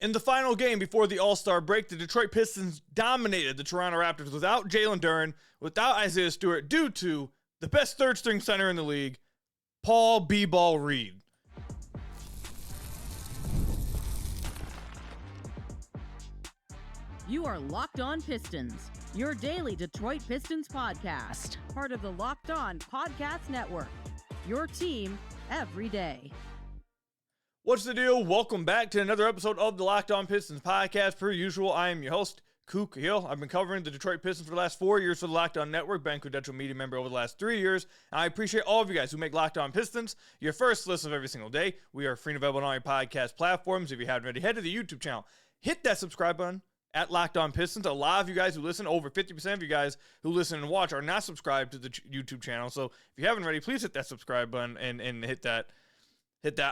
In the final game before the All-Star break, the Detroit Pistons dominated the Toronto Raptors without Jalen Duren, without Isaiah Stewart, due to the best third-string center in the league, Paul B-Ball Reed. You are Locked On Pistons, your daily Detroit Pistons podcast, part of the Locked On Podcast Network, your team every day. What's the deal? Welcome back to another episode of the Locked On Pistons podcast. Per usual, I am your host, Khahil. I've been covering the Detroit Pistons for the last 4 years for the Locked On Network, been a credential media member over the last 3 years. And I appreciate all of you guys who make Locked On Pistons your first listen of every single day. We are free and available on all your podcast platforms. If you haven't already, head to the YouTube channel. Hit that subscribe button at Locked On Pistons. A lot of you guys who listen, over 50% of you guys who listen and watch, are not subscribed to the YouTube channel. So if you haven't already, please hit that subscribe button and hit that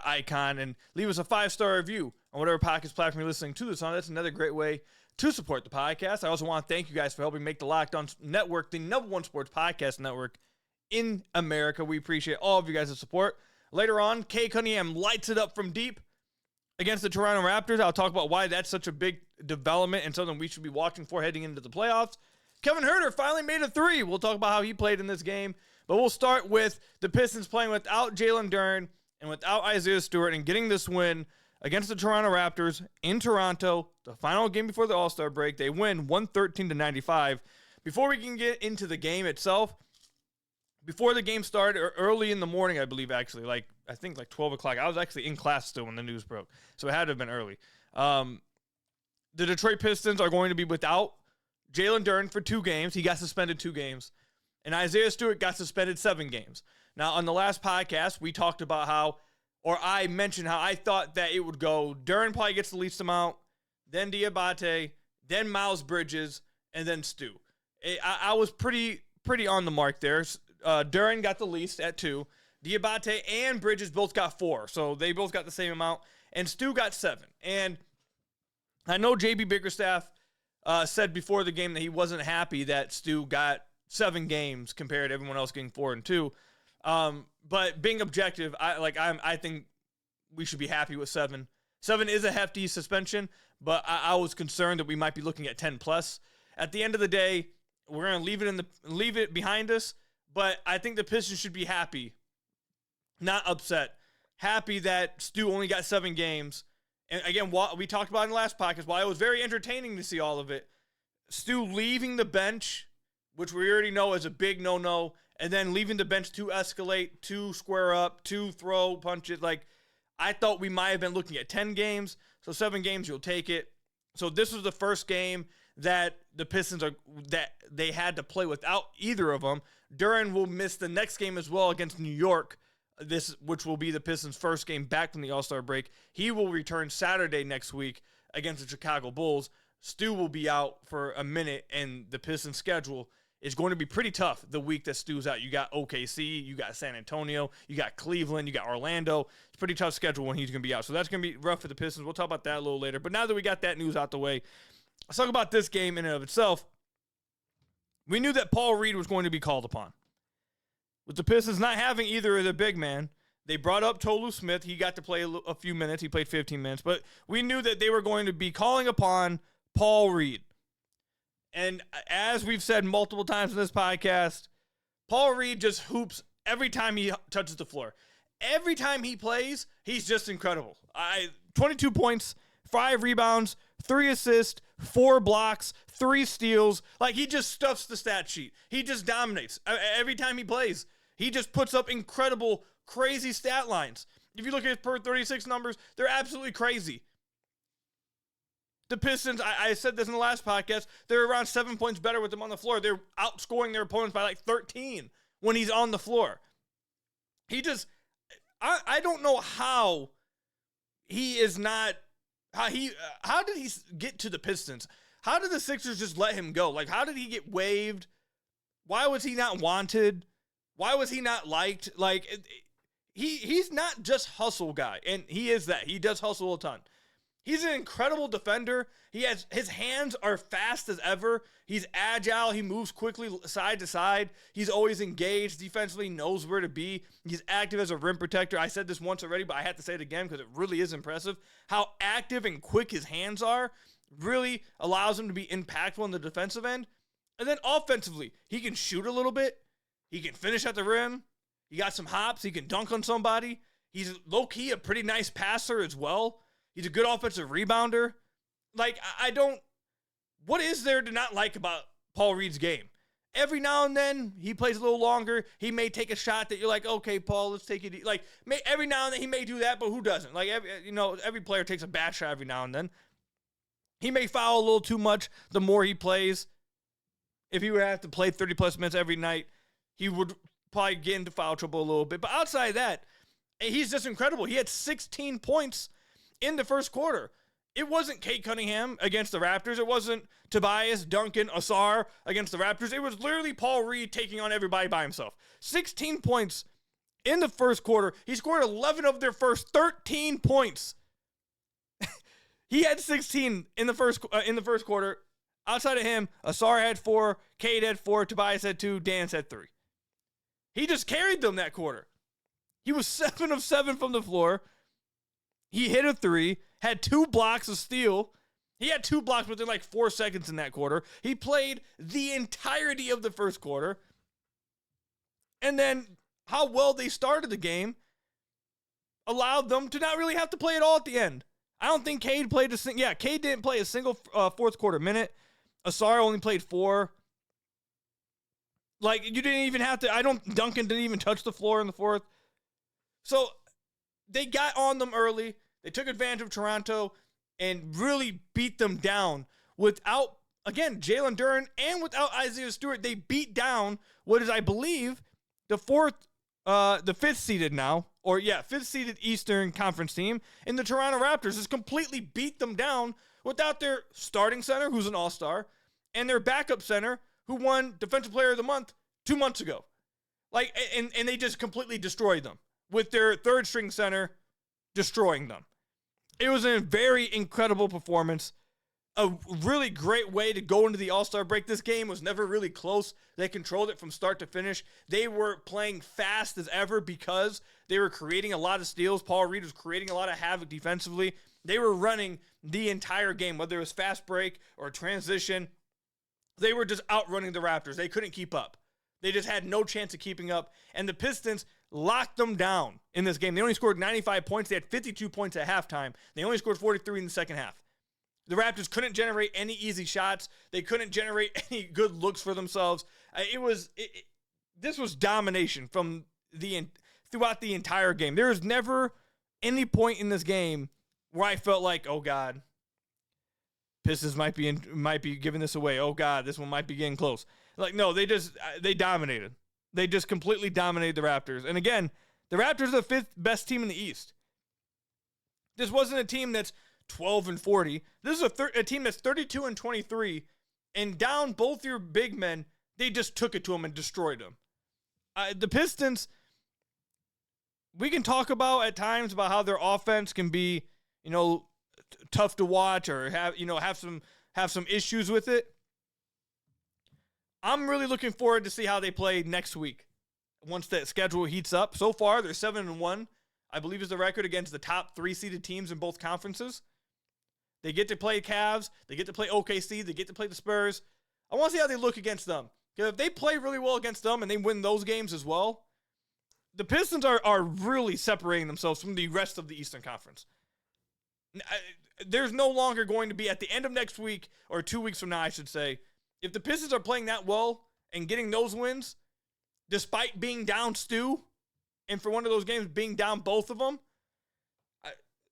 icon and leave us a 5-star review on whatever podcast platform you're listening to this on. That's another great way to support the podcast. I also want to thank you guys for helping make the Locked On Network the #1 sports podcast network in America. We appreciate all of you guys' support. Later on, Cade Cunningham lights it up from deep against the Toronto Raptors. I'll talk about why that's such a big development and something we should be watching for heading into the playoffs. Kevin Huerter finally made a 3. We'll talk about how he played in this game. But we'll start with the Pistons playing without Jalen Duren and without Isaiah Stewart and getting this win against the Toronto Raptors in Toronto, the final game before the All-Star break. They win 113-95. Before we can get into the game itself, before the game started, or early in the morning, I believe, actually, I think 12 o'clock. I was actually in class still when the news broke, so it had to have been early. The Detroit Pistons are going to be without Jalen Duren for 2 games. He got suspended 2 games. And Isaiah Stewart got suspended 7 games. Now, on the last podcast, we talked about I mentioned how I thought that it would go. Duren probably gets the least amount, then Diabate, then Miles Bridges, and then Stu. I was pretty on the mark there. Duren got the least at 2. Diabate and Bridges both got 4, so they both got the same amount. And Stu got 7. And I know JB Bickerstaff said before the game that he wasn't happy that Stu got 7 games compared to everyone else getting 4 and 2. But being objective, I think we should be happy with 7. 7 is a hefty suspension, but I was concerned that we might be looking at 10 plus. At the end of the day, we're gonna leave it behind us. But I think the Pistons should be happy, not upset. Happy that Stu only got 7 games. And again, we talked about in the last podcast, while it was very entertaining to see all of it, Stu leaving the bench, which we already know is a big no-no, and then leaving the bench to escalate, to square up, to throw punches. I thought we might have been looking at 10 games, so 7 games, you'll take it. So this was the first game that the Pistons that they had to play without either of them. Duren will miss the next game as well against New York, which will be the Pistons' first game back from the All-Star break. He will return Saturday next week against the Chicago Bulls. Stu will be out for a minute, and the Pistons' schedule is going to be pretty tough the week that Stu's out. You got OKC, you got San Antonio, you got Cleveland, you got Orlando. It's a pretty tough schedule when he's going to be out. So that's going to be rough for the Pistons. We'll talk about that a little later. But now that we got that news out the way, let's talk about this game in and of itself. We knew that Paul Reed was going to be called upon. With the Pistons not having either of their big man, they brought up Tolu Smith. He got to play a few minutes. He played 15 minutes. But we knew that they were going to be calling upon Paul Reed. And as we've said multiple times in this podcast, Paul Reed just hoops every time he touches the floor. Every time he plays, he's just incredible. 22 points, 5 rebounds, 3 assists, 4 blocks, 3 steals. He just stuffs the stat sheet. He just dominates. Every time he plays, he just puts up incredible, crazy stat lines. If you look at his per 36 numbers, they're absolutely crazy. The Pistons, I said this in the last podcast, they're around 7 points better with him on the floor. They're outscoring their opponents by 13 when he's on the floor. I don't know how he is not, how did he get to the Pistons? How did the Sixers just let him go? How did he get waived? Why was he not wanted? Why was he not liked? He's not just hustle guy, and he is that. He does hustle a ton. He's an incredible defender. His hands are fast as ever. He's agile. He moves quickly side to side. He's always engaged. Defensively, knows where to be. He's active as a rim protector. I said this once already, but I have to say it again because it really is impressive. How active and quick his hands are really allows him to be impactful on the defensive end. And then offensively, he can shoot a little bit. He can finish at the rim. He got some hops. He can dunk on somebody. He's low-key a pretty nice passer as well. He's a good offensive rebounder. Like, what is there to not like about Paul Reed's game? Every now and then, he plays a little longer. He may take a shot that you're like, okay, Paul, let's take it. Like, every now and then, he may do that, but who doesn't? Like, every player takes a bad shot every now and then. He may foul a little too much the more he plays. If he would have to play 30-plus minutes every night, he would probably get into foul trouble a little bit. But outside of that, he's just incredible. He had 16 points in the first quarter. It wasn't Cade Cunningham against the Raptors. It wasn't Tobias, Duncan, Asar against the Raptors. It was literally Paul Reed taking on everybody by himself. 16 points in the first quarter. He scored 11 of their first 13 points. He had 16 in the first quarter. Outside of him, Asar had 4, Cade had 4, Tobias had 2, Dan had 3. He just carried them that quarter. He was 7 of 7 from the floor. He hit a 3, had 2 blocks of steal. He had 2 blocks within like 4 seconds in that quarter. He played the entirety of the first quarter. And then how well they started the game allowed them to not really have to play at all at the end. I don't think Cade played Cade didn't play a single fourth quarter minute. Asar only played 4. Like, you didn't even have to, Duncan didn't even touch the floor in the fourth. So they got on them early. They took advantage of Toronto and really beat them down without, again, Jalen Duren and without Isaiah Stewart. They beat down what is, I believe, the fifth seeded Eastern Conference team in the Toronto Raptors. Has completely beat them down without their starting center, who's an all-star, and their backup center, who won Defensive Player of the Month 2 months ago. Like, and they just completely destroyed them with their third-string center destroying them. It was a very incredible performance. A really great way to go into the All-Star break. This game was never really close. They controlled it from start to finish. They were playing fast as ever because they were creating a lot of steals. Paul Reed was creating a lot of havoc defensively. They were running the entire game, whether it was fast break or transition. They were just outrunning the Raptors. They couldn't keep up. They just had no chance of keeping up. And the Pistons locked them down in this game. They only scored 95 points. They had 52 points at halftime. They only scored 43 in the second half. The Raptors couldn't generate any easy shots. They couldn't generate any good looks for themselves. This was domination throughout the entire game. There was never any point in this game where I felt like, oh God, Pistons might be giving this away. Oh God, this one might be getting close. Like, no, they dominated. They just completely dominated the Raptors. And again, the Raptors are the 5th best team in the East. This wasn't a team that's 12-40. This is a team that's 32-23, and down both your big men, they just took it to them and destroyed them. The Pistons, we can talk about at times about how their offense can be, tough to watch or have some issues with it. I'm really looking forward to see how they play next week once that schedule heats up. So far, they're 7-1, I believe is the record against the top 3 seeded teams in both conferences. They get to play Cavs. They get to play OKC. They get to play the Spurs. I want to see how they look against them. Because if they play really well against them and they win those games as well, the Pistons are really separating themselves from the rest of the Eastern Conference. There's no longer going to be, at the end of next week, or 2 weeks from now, I should say, if the Pistons are playing that well and getting those wins, despite being down Stu, and for one of those games being down both of them,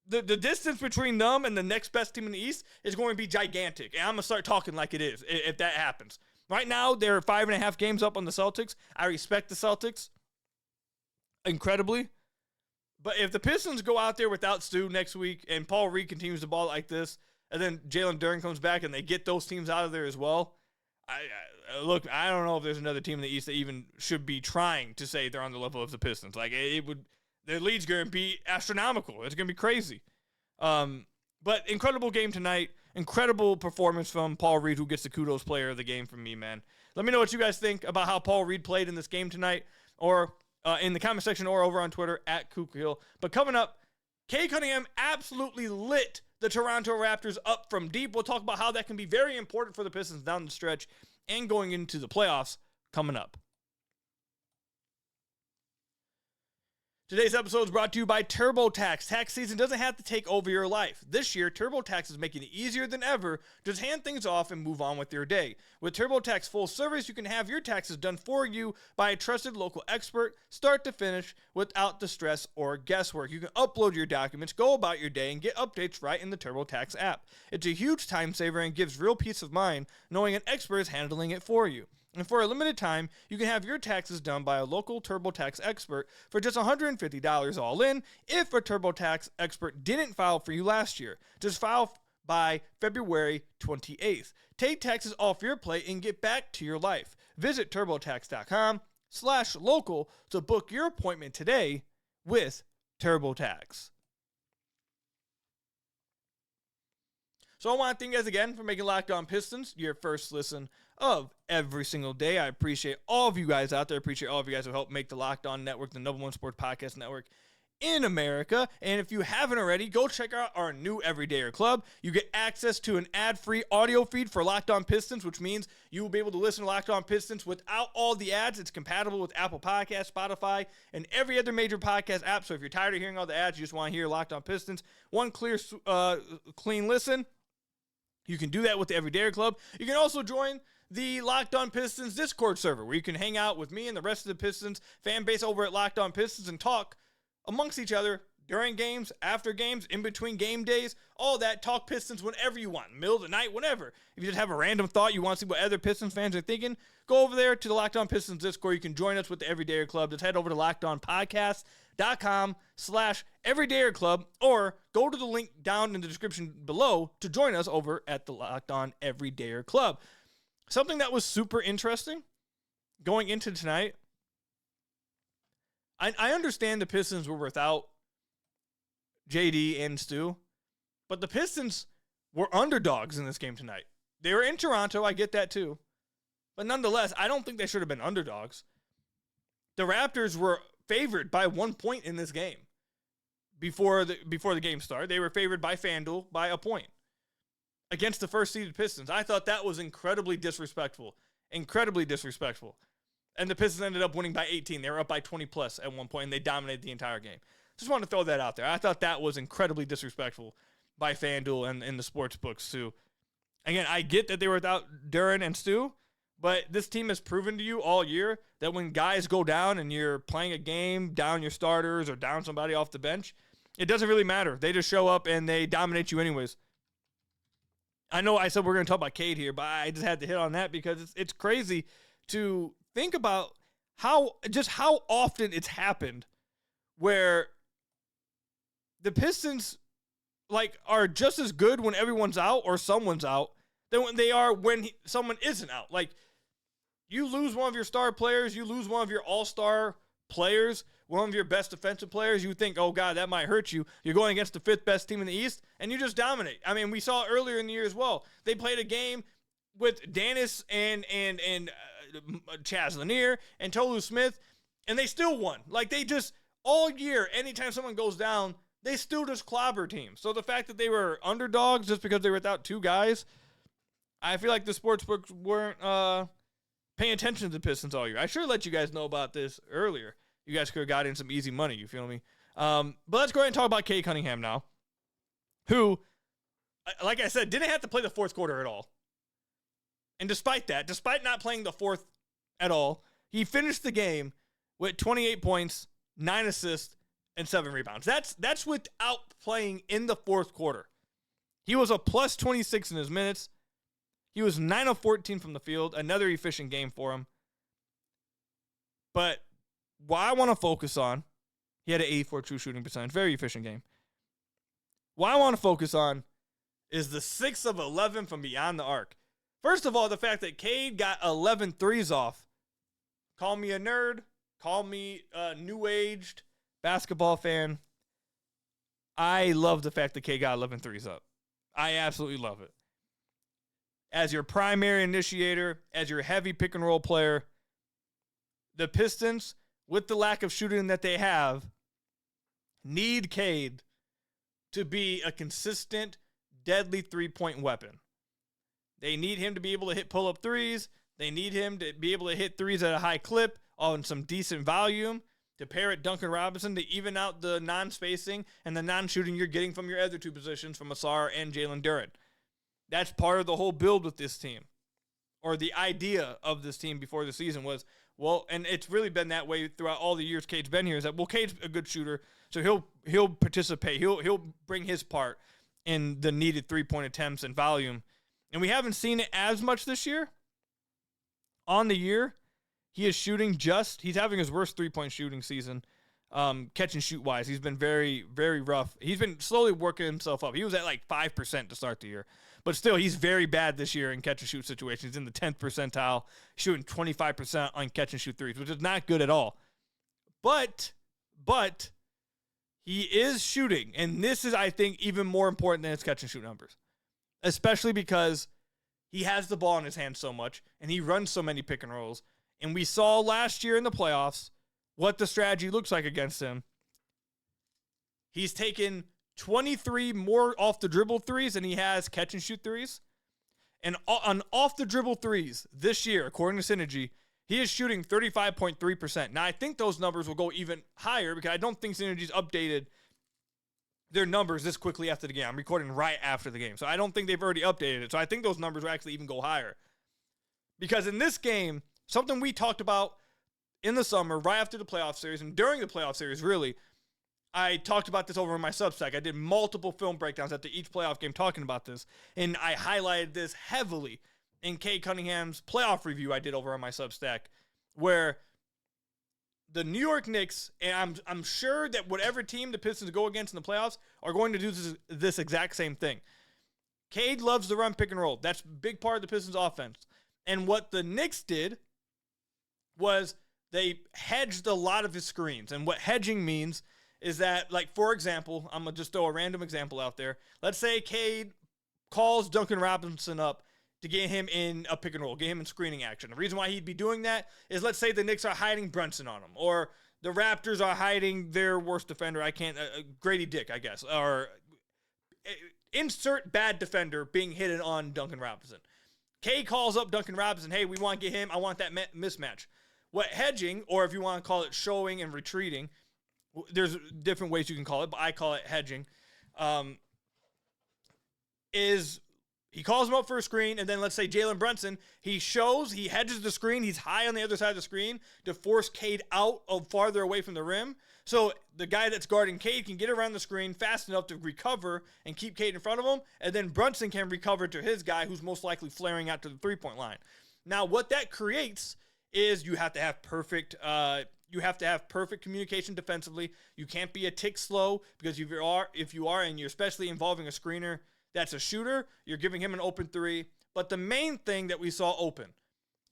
the distance between them and the next best team in the East is going to be gigantic. And I'm going to start talking like it is if that happens. Right now, they're 5.5 games up on the Celtics. I respect the Celtics incredibly. But if the Pistons go out there without Stu next week and Paul Reed continues the ball like this, and then Jalen Duren comes back and they get those teams out of there as well, I don't know if there's another team in the East that even should be trying to say they're on the level of the Pistons. Like, their lead's going to be astronomical. It's going to be crazy. But incredible game tonight. Incredible performance from Paul Reed, who gets the kudos player of the game from me, man. Let me know what you guys think about how Paul Reed played in this game tonight, or in the comment section, or over on Twitter at Khahil. But coming up, Cade Cunningham absolutely lit the Toronto Raptors up from deep. We'll talk about how that can be very important for the Pistons down the stretch and going into the playoffs coming up. Today's episode is brought to you by TurboTax. Tax season doesn't have to take over your life. This year, TurboTax is making it easier than ever to just hand things off and move on with your day. With TurboTax full service, you can have your taxes done for you by a trusted local expert, start to finish, without the stress or guesswork. You can upload your documents, go about your day, and get updates right in the TurboTax app. It's a huge time saver and gives real peace of mind knowing an expert is handling it for you. And for a limited time, you can have your taxes done by a local TurboTax expert for just $150 all in if a TurboTax expert didn't file for you last year. Just file by February 28th. Take taxes off your plate and get back to your life. Visit TurboTax.com/local to book your appointment today with TurboTax. So I want to thank you guys again for making Locked On Pistons your first listen of every single day. I appreciate all of you guys out there. I appreciate all of you guys who help make the Locked On Network the #1 sports podcast network in America. And if you haven't already, go check out our new Everydayer Club. You get access to an ad-free audio feed for Locked On Pistons, which means you will be able to listen to Locked On Pistons without all the ads. It's compatible with Apple Podcasts, Spotify, and every other major podcast app. So if you're tired of hearing all the ads, you just want to hear Locked On Pistons, one clear, clean listen, you can do that with the Everydayer Club. You can also join the Locked On Pistons Discord server, where you can hang out with me and the rest of the Pistons fan base over at Locked On Pistons and talk amongst each other during games, after games, in between game days, all that. Talk Pistons whenever you want, middle of the night, whenever. If you just have a random thought, you want to see what other Pistons fans are thinking, go over there to the Locked On Pistons Discord. You can join us with the Everydayer Club. Just head over to LockedOnPodcast.com/Everydayer Club, or go to the link down in the description below to join us over at the Locked On Everydayer Club. Something that was super interesting going into tonight, I understand the Pistons were without JD and Stu, but the Pistons were underdogs in this game tonight. They were in Toronto, I get that too. But nonetheless, I don't think they should have been underdogs. The Raptors were favored by 1 point in this game. Before the game started, they were favored by FanDuel by a point against the first-seeded Pistons. I thought that was incredibly disrespectful. Incredibly disrespectful. And the Pistons ended up winning by 18. They were up by 20-plus at one point, and they dominated the entire game. Just wanted to throw that out there. I thought that was incredibly disrespectful by FanDuel and the sports books, too. Again, I get that they were without Duren and Stu, but this team has proven to you all year that when guys go down and you're playing a game, down your starters or down somebody off the bench, it doesn't really matter. They just show up and they dominate you anyways. I know I said we're going to talk about Cade here, but I just had to hit on that because it's crazy to think about how often it's happened where the Pistons are just as good when everyone's out or someone's out than when they are when someone isn't out. Like, you lose one of your star players, you lose one of your all-star players, one of your best defensive players, you think, oh, God, that might hurt you. You're going against the fifth best team in the East, and you just dominate. I mean, we saw it earlier in the year as well. They played a game with Dennis and Chaz Lanier and Tolu Smith, and they still won. Like, they just, all year, anytime someone goes down, they still just clobber teams. So the fact that they were underdogs just because they were without two guys, I feel like the sportsbooks weren't paying attention to the Pistons all year. I should have let you guys know about this earlier. You guys could have got in some easy money, you feel me? But let's go ahead and talk about Cade Cunningham now, who, like I said, didn't have to play the fourth quarter at all. And despite not playing the fourth at all, he finished the game with 28 points, 9 assists, and 7 rebounds. That's without playing in the fourth quarter. He was a plus 26 in his minutes. He was 9 of 14 from the field. Another efficient game for him. But what I want to focus on, he had an 84 true shooting percentage. Very efficient game. What I want to focus on is the 6 of 11 from beyond the arc. First of all, the fact that Cade got 11 threes off. Call me a nerd. Call me a new-aged basketball fan. I love the fact that Cade got 11 threes up. I absolutely love it. As your primary initiator, as your heavy pick and roll player, the Pistons, with the lack of shooting that they have, need Cade to be a consistent, deadly three-point weapon. They need him to be able to hit pull-up threes. They need him to be able to hit threes at a high clip on some decent volume, to pair at Duncan Robinson to even out the non-spacing and the non-shooting you're getting from your other two positions from Asar and Jalen Duren. That's part of the whole build with this team, or the idea of this team before the season was, well, and it's really been that way throughout all the years Cade's been here, is that, well, Cade's a good shooter, so he'll participate. He'll bring his part in the needed three-point attempts and volume. And we haven't seen it as much this year. On the year, he is shooting he's having his worst three-point shooting season, catch and shoot wise. He's been very, very rough. He's been slowly working himself up. He was at like 5% to start the year. But still, he's very bad this year in catch and shoot situations. He's in the 10th percentile, shooting 25% on catch and shoot threes, which is not good at all. But he is shooting, and this is, I think, even more important than his catch and shoot numbers, especially because he has the ball in his hand so much, and he runs so many pick and rolls. And we saw last year in the playoffs what the strategy looks like against him. He's taken 23 more off the dribble threes than he has catch and shoot threes. And on off the dribble threes this year, according to Synergy, he is shooting 35.3%. Now, I think those numbers will go even higher because I don't think Synergy's updated their numbers this quickly after the game. I'm recording right after the game, so I don't think they've already updated it. So I think those numbers will actually even go higher. Because in this game, something we talked about in the summer, right after the playoff series, and during the playoff series, really, I talked about this over in my Substack. I did multiple film breakdowns after each playoff game talking about this, and I highlighted this heavily in Cade Cunningham's playoff review I did over on my Substack, where the New York Knicks, and I'm sure that whatever team the Pistons go against in the playoffs are going to do this exact same thing. Cade loves to run pick and roll. That's a big part of the Pistons offense. And what the Knicks did was they hedged a lot of his screens. And what hedging means is that, like, for example, I'm going to just throw a random example out there. Let's say Cade calls Duncan Robinson up to get him in a pick and roll, get him in screening action. The reason why he'd be doing that is, let's say the Knicks are hiding Brunson on him, or the Raptors are hiding their worst defender, Grady Dick, I guess, or insert bad defender being hidden on Duncan Robinson. Cade calls up Duncan Robinson, hey, we want to get him, I want that mismatch. What hedging, or if you want to call it showing and retreating, there's different ways you can call it, but I call it hedging, is he calls him up for a screen, and then let's say Jalen Brunson, he hedges the screen, he's high on the other side of the screen to force Cade out of farther away from the rim. So the guy that's guarding Cade can get around the screen fast enough to recover and keep Cade in front of him, and then Brunson can recover to his guy who's most likely flaring out to the three-point line. Now, what that creates is you have to have perfect communication defensively. You can't be a tick slow, because if you are, and you're especially involving a screener that's a shooter, you're giving him an open three. But the main thing that we saw open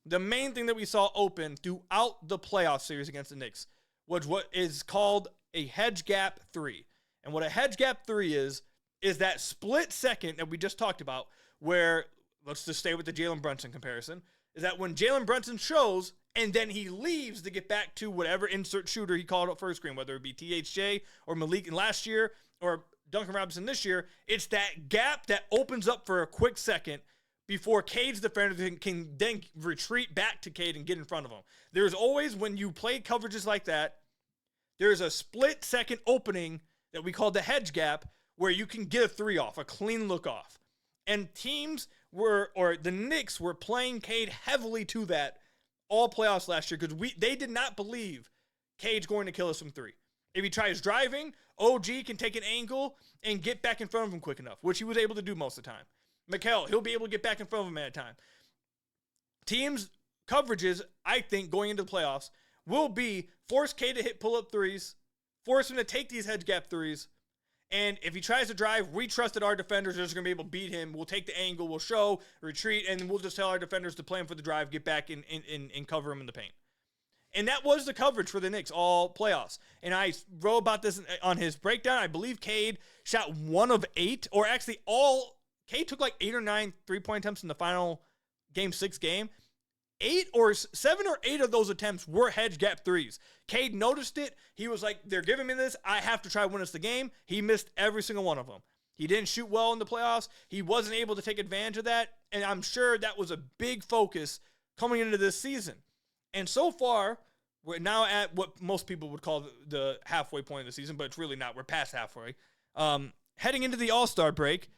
throughout the playoff series against the Knicks was what is called a hedge gap three. And what a hedge gap three is that split second that we just talked about, where, let's just stay with the Jalen Brunson comparison, is that when Jalen Brunson shows and then he leaves to get back to whatever insert shooter he called up first screen, whether it be THJ or Malik in last year or Duncan Robinson this year, it's that gap that opens up for a quick second before Cade's defender can then retreat back to Cade and get in front of him. There's always, when you play coverages like that, there's a split second opening that we call the hedge gap, where you can get a three off, a clean look off. And the Knicks were playing Cade heavily to that all playoffs last year, because they did not believe Cade's going to kill us from three. If he tries driving, OG can take an angle and get back in front of him quick enough, which he was able to do most of the time. Khahil, he'll be able to get back in front of him at a time. Teams' coverages, I think, going into the playoffs, will be force Cade to hit pull-up threes, force him to take these hedge gap threes, and if he tries to drive, we trust that our defenders are just going to be able to beat him. We'll take the angle, we'll show, retreat, and we'll just tell our defenders to play him for the drive, get back and cover him in the paint. And that was the coverage for the Knicks all playoffs. And I wrote about this on his breakdown. I believe Cade shot 1 of 8, or actually all Cade took like 8 or 9 3-point attempts in the final game 6 game. 7 or 8 of those attempts were hedge gap threes. Cade noticed it. He was like, they're giving me this. I have to try to win us the game. He missed every single one of them. He didn't shoot well in the playoffs. He wasn't able to take advantage of that. And I'm sure that was a big focus coming into this season. And so far, we're now at what most people would call the halfway point of the season, but it's really not. We're past halfway. Heading into the All-Star break,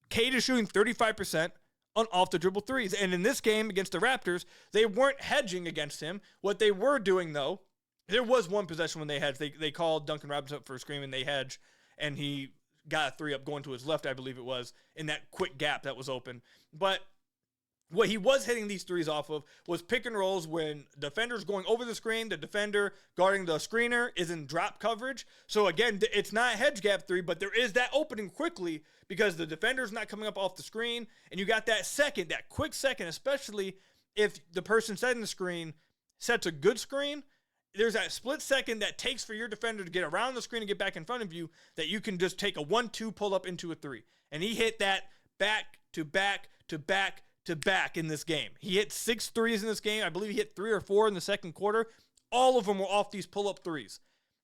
Cade is shooting 35% on off-the-dribble threes. And in this game against the Raptors, they weren't hedging against him. What they were doing, though, there was one possession when they hedged. They called Duncan Robinson up for a screen, and they hedged, and he got a 3 up going to his left, I believe it was, in that quick gap that was open. But what he was hitting these threes off of was pick and rolls when defender's going over the screen, the defender guarding the screener is in drop coverage. So again, it's not a hedge gap 3, but there is that opening quickly because the defender's not coming up off the screen, and you got that quick second, especially if the person setting the screen sets a good screen. There's that split second that takes for your defender to get around the screen and get back in front of you that you can just take a 1-2 pull up into a 3. And he hit that back to back to back to back in this game. He hit 6 threes in this game. I believe he hit 3 or 4 in the second quarter. All of them were off these pull-up threes.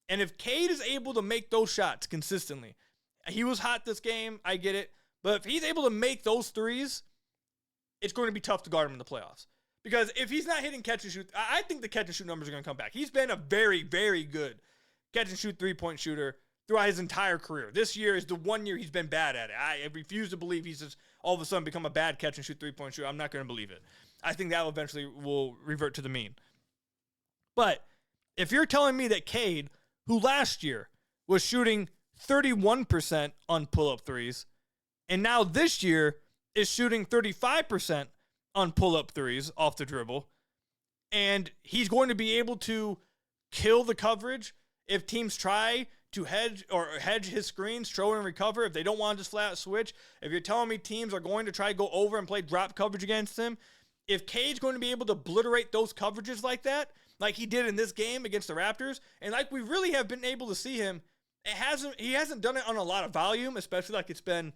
And if Cade is able to make those shots consistently, he was hot this game, I get it. But if he's able to make those threes, it's going to be tough to guard him in the playoffs. Because if he's not hitting catch and shoot, I think the catch and shoot numbers are going to come back. He's been a very, very good catch and shoot 3-point shooter throughout his entire career. This year is the one year he's been bad at it. I refuse to believe he's just all of a sudden become a bad catch and shoot 3-point shooter. I'm not going to believe it. I think that eventually will revert to the mean. But if you're telling me that Cade, who last year was shooting 31% on pull-up threes, and now this year is shooting 35% on pull-up threes off the dribble, and he's going to be able to kill the coverage if teams try to hedge his screens, throw and recover, if they don't want to just flat out switch. If you're telling me teams are going to try to go over and play drop coverage against him, if Cade's going to be able to obliterate those coverages like that, like he did in this game against the Raptors, and like we really have been able to see him, he hasn't done it on a lot of volume, especially like it's been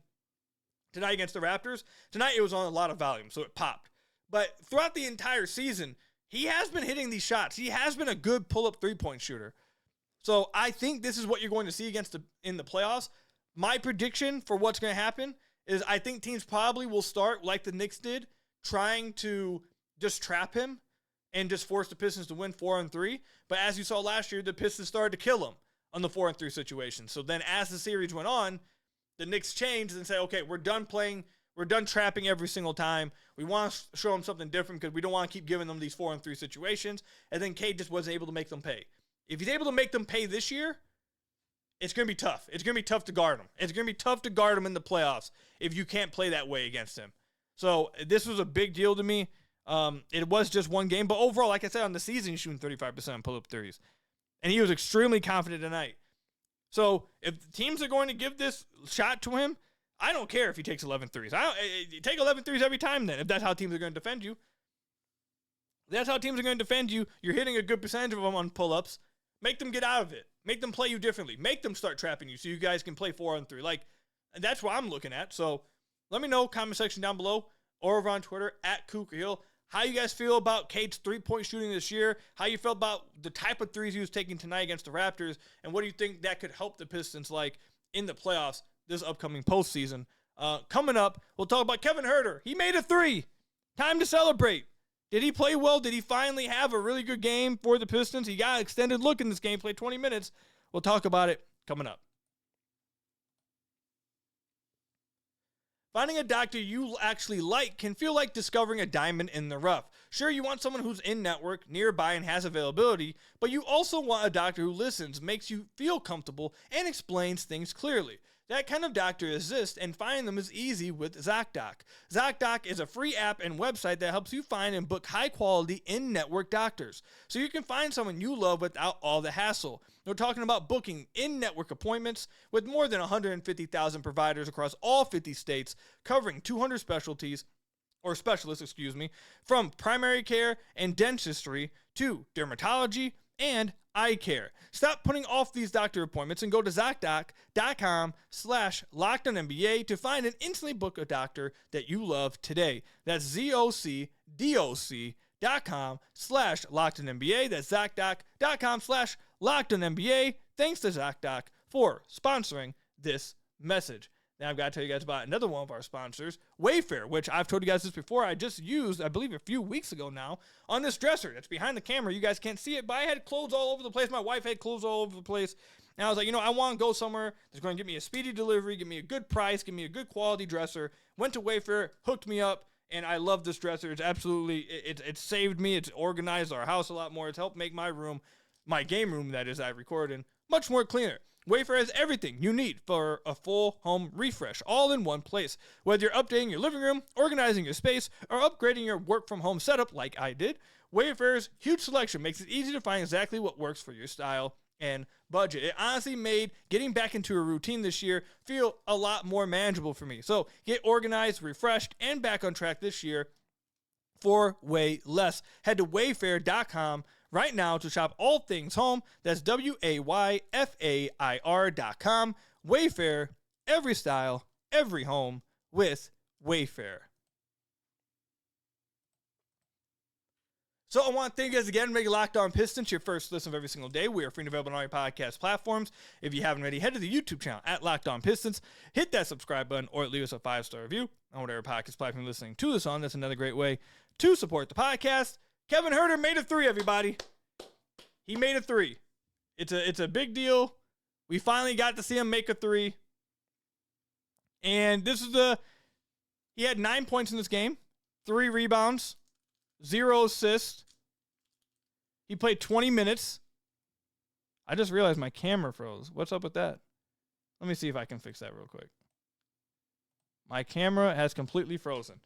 tonight against the Raptors. Tonight it was on a lot of volume, so it popped. But throughout the entire season, he has been hitting these shots. He has been a good pull-up 3-point shooter. So I think this is what you're going to see in the playoffs. My prediction for what's going to happen is I think teams probably will start, like the Knicks did, trying to just trap him and just force the Pistons to win 4-3. But as you saw last year, the Pistons started to kill him on the 4-3 situation. So then as the series went on, the Knicks changed and said, okay, we're done trapping every single time. We want to show them something different because we don't want to keep giving them these 4-3 situations. And then Cade just wasn't able to make them pay. If he's able to make them pay this year, it's going to be tough. It's going to be tough to guard him. It's going to be tough to guard him in the playoffs if you can't play that way against him. So this was a big deal to me. It was just one game, but overall, like I said, on the season, he's shooting 35% on pull-up threes. And he was extremely confident tonight. So if the teams are going to give this shot to him, I don't care if he takes 11 threes. Take 11 threes every time then, if that's how teams are going to defend you. If that's how teams are going to defend you. You're hitting a good percentage of them on pull-ups. Make them get out of it. Make them play you differently. Make them start trapping you so you guys can play 4-on-3. Like, that's what I'm looking at. So let me know, comment section down below or over on Twitter @Khahil, how you guys feel about Cade's 3-point shooting this year, how you felt about the type of threes he was taking tonight against the Raptors, and what do you think that could help the Pistons like in the playoffs this upcoming postseason. Coming up, we'll talk about Kevin Huerter. He made a 3. Time to celebrate. Did he play well? Did he finally have a really good game for the Pistons? He got an extended look in this game, played 20 minutes. We'll talk about it coming up. Finding a doctor you actually like can feel like discovering a diamond in the rough. Sure, you want someone who's in-network, nearby, and has availability, but you also want a doctor who listens, makes you feel comfortable, and explains things clearly. That kind of doctor exists, and finding them is easy with ZocDoc. ZocDoc is a free app and website that helps you find and book high-quality in-network doctors, so you can find someone you love without all the hassle. We're talking about booking in-network appointments with more than 150,000 providers across all 50 states, covering 200 specialties, from primary care and dentistry to dermatology and eye care. Stop putting off these doctor appointments and go to ZocDoc.com/LockedOnNBA to find and instantly book a doctor that you love today. That's ZocDoc.com/LockedOnNBA. That's ZocDoc.com/LockedOnNBA. Thanks to ZocDoc for sponsoring this message. Now I've got to tell you guys about another one of our sponsors, Wayfair, which I've told you guys this before. I just used, I believe, a few weeks ago now on this dresser that's behind the camera. You guys can't see it, but I had clothes all over the place. My wife had clothes all over the place. And I was like, I want to go somewhere that's going to give me a speedy delivery, give me a good price, give me a good quality dresser. Went to Wayfair, hooked me up, and I love this dresser. It's absolutely, it saved me. It's organized our house a lot more. It's helped make my room, my game room, that is, I record in, much more cleaner. Wayfair has everything you need for a full home refresh, all in one place. Whether you're updating your living room, organizing your space, or upgrading your work-from-home setup like I did, Wayfair's huge selection makes it easy to find exactly what works for your style and budget. It honestly made getting back into a routine this year feel a lot more manageable for me. So get organized, refreshed, and back on track this year for way less. Head to wayfair.com right now to shop all things home. That's WAYFAIR.com. Wayfair, every style, every home with Wayfair. So I want to thank you guys again for making Locked On Pistons your first listen of every single day. We are free and available on all your podcast platforms. If you haven't already, head to the YouTube channel at Locked On Pistons. Hit that subscribe button or leave us a 5-star review on whatever podcast platform you're listening to this on. That's another great way to support the podcast. Kevin Huerter made a 3, everybody. He made a 3. It's a big deal. We finally got to see him make a 3. And he had 9 points in this game, 3 rebounds, 0 assists. He played 20 minutes. I just realized my camera froze. What's up with that? Let me see if I can fix that real quick. My camera has completely frozen.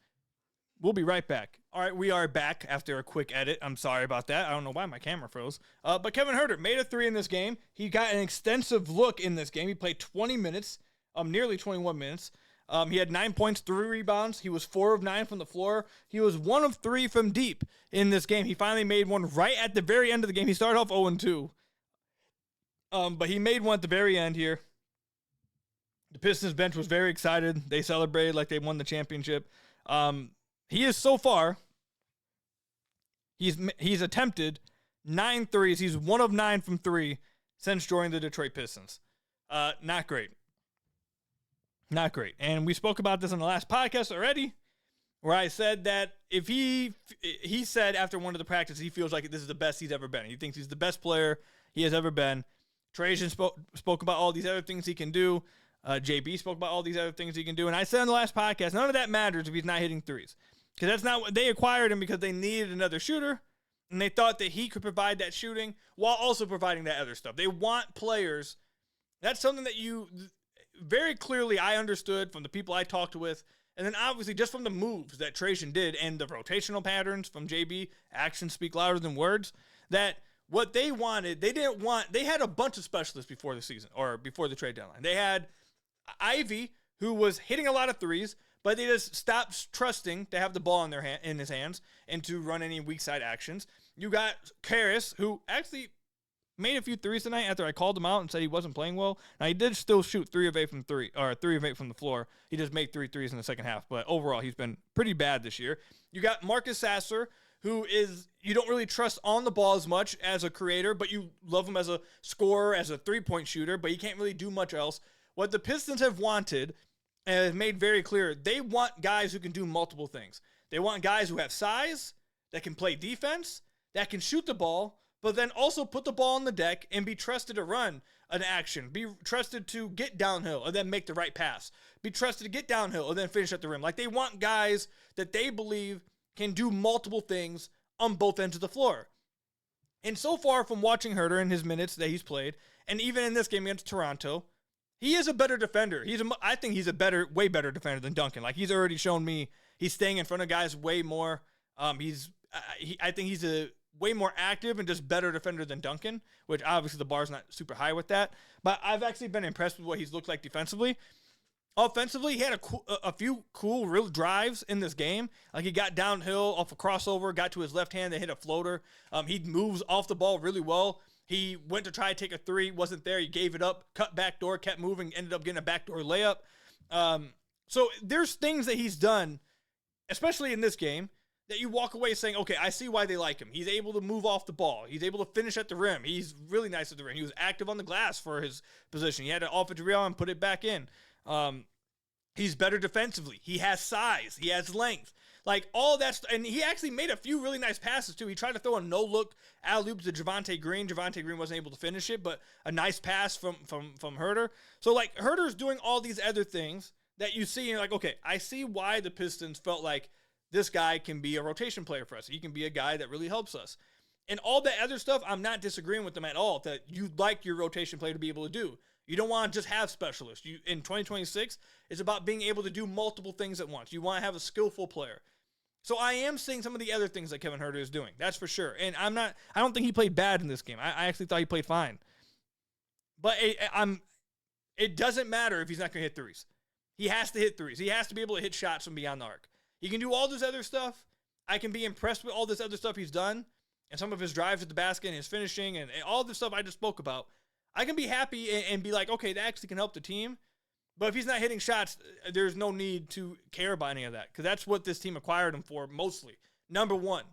We'll be right back. All right, we are back after a quick edit. I'm sorry about that. I don't know why my camera froze. But Kevin Huerter made a 3 in this game. He got an extensive look in this game. He played 20 minutes, nearly 21 minutes. He had 9 points, 3 rebounds. He was 4 of 9 from the floor. He was 1 of 3 from deep in this game. He finally made one right at the very end of the game. He started off 0-2. But he made one at the very end here. The Pistons bench was very excited. They celebrated like they won the championship. He is so far, he's attempted 9 threes. He's 1 of 9 from 3 since joining the Detroit Pistons. Not great. Not great. And we spoke about this in the last podcast already, where I said that if he said after one of the practices, he feels like this is the best he's ever been. He thinks he's the best player he has ever been. Trajan spoke about all these other things he can do. JB spoke about all these other things he can do. And I said in the last podcast, none of that matters if he's not hitting threes. Because that's not what they acquired him, because they needed another shooter. And they thought that he could provide that shooting while also providing that other stuff. They want players. That's something that you very clearly I understood from the people I talked with. And then obviously just from the moves that Trajan did and the rotational patterns from JB, actions speak louder than words, that what they wanted, they had a bunch of specialists before the season or before the trade deadline. They had Ivy, who was hitting a lot of threes, but they just stopped trusting to have the ball in his hands and to run any weak side actions. You got Karras, who actually made a few threes tonight after I called him out and said he wasn't playing well. Now, he did still shoot 3 of 8 from 3, or 3 of 8 from the floor. He just made 3 threes in the second half, but overall, he's been pretty bad this year. You got Marcus Sasser, who you don't really trust on the ball as much as a creator, but you love him as a scorer, as a three-point shooter, but he can't really do much else. What the Pistons have wanted, and have made very clear, they want guys who can do multiple things. They want guys who have size, that can play defense, that can shoot the ball, but then also put the ball on the deck and be trusted to run an action, be trusted to get downhill and then make the right pass, be trusted to get downhill and then finish at the rim. Like, they want guys that they believe can do multiple things on both ends of the floor. And so far from watching Huerter in his minutes that he's played, and even in this game against Toronto, he is a better defender. I think he's way better defender than Duncan. Like, he's already shown me he's staying in front of guys way more. I think he's a way more active and just better defender than Duncan, which obviously the bar's not super high with that. But I've actually been impressed with what he's looked like defensively. Offensively, he had a few cool real drives in this game. Like, he got downhill off a crossover, got to his left hand, they hit a floater. He moves off the ball really well. He went to try to take a three, wasn't there. He gave it up, cut back door, kept moving, ended up getting a backdoor layup. So there's things that he's done, especially in this game, that you walk away saying, okay, I see why they like him. He's able to move off the ball. He's able to finish at the rim. He's really nice at the rim. He was active on the glass for his position. He had an offensive rebound and put it back in. He's better defensively. He has size. He has length. Like, all that stuff. And he actually made a few really nice passes, too. He tried to throw a no-look alley-oop to Javonte Green. Javonte Green wasn't able to finish it, but a nice pass from Huerter. So, like, Huerter's doing all these other things that you see, and you're like, okay, I see why the Pistons felt like this guy can be a rotation player for us. He can be a guy that really helps us. And all that other stuff, I'm not disagreeing with them at all, that you'd like your rotation player to be able to do. You don't want to just have specialists. In 2026, it's about being able to do multiple things at once. You want to have a skillful player. So I am seeing some of the other things that Kevin Huerter is doing. That's for sure. And I don't think he played bad in this game. I actually thought he played fine. But it doesn't matter if he's not going to hit threes. He has to hit threes. He has to be able to hit shots from beyond the arc. He can do all this other stuff. I can be impressed with all this other stuff he's done and some of his drives at the basket and his finishing and all the stuff I just spoke about. I can be happy and be like, okay, that actually can help the team. But if he's not hitting shots, there's no need to care about any of that, because that's what this team acquired him for mostly. Number one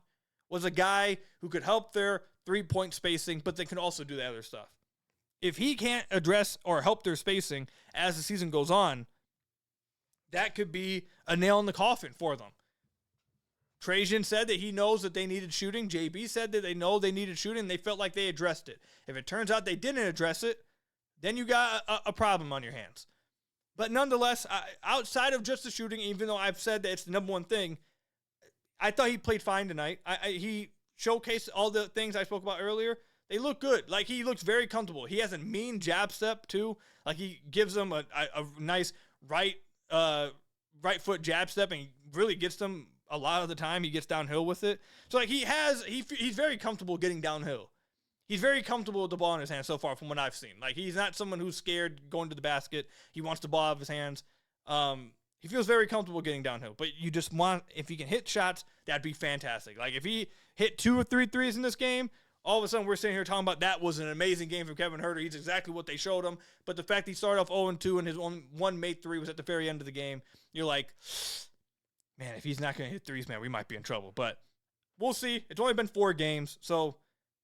was a guy who could help their three-point spacing, but they can also do the other stuff. If he can't address or help their spacing as the season goes on, that could be a nail in the coffin for them. Trajan said that he knows that they needed shooting. JB said that they know they needed shooting, and they felt like they addressed it. If it turns out they didn't address it, then you got a problem on your hands. But nonetheless, outside of just the shooting, even though I've said that it's the number one thing, I thought he played fine tonight. He showcased all the things I spoke about earlier. They look good. Like, he looks very comfortable. He has a mean jab step, too. Like, he gives them a nice right foot jab step, and he really gets them a lot of the time. He gets downhill with it. So, like, he's very comfortable getting downhill. He's very comfortable with the ball in his hands so far from what I've seen. Like, he's not someone who's scared going to the basket. He wants the ball out of his hands. He feels very comfortable getting downhill. But you just want, if he can hit shots, that'd be fantastic. Like, if he hit 2 or 3 threes in this game, all of a sudden we're sitting here talking about that was an amazing game from Kevin Huerter. He's exactly what they showed him. But the fact he started off 0-2 and his one made 3 was at the very end of the game, you're like, man, if he's not going to hit threes, man, we might be in trouble. But we'll see. It's only been 4 games, so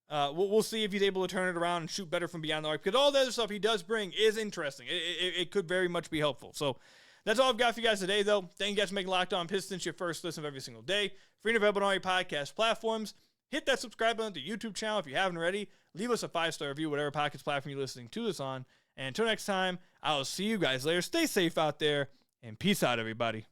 we'll see if he's able to turn it around and shoot better from beyond the arc, because all the other stuff he does bring is interesting. It could very much be helpful. So that's all I've got for you guys today, though. Thank you guys for making Locked On Pistons your first listen of every single day. Free and available on all your podcast platforms. Hit that subscribe button to the YouTube channel if you haven't already. Leave us a 5-star review, whatever podcast platform you're listening to this on. And until next time, I will see you guys later. Stay safe out there, and peace out, everybody.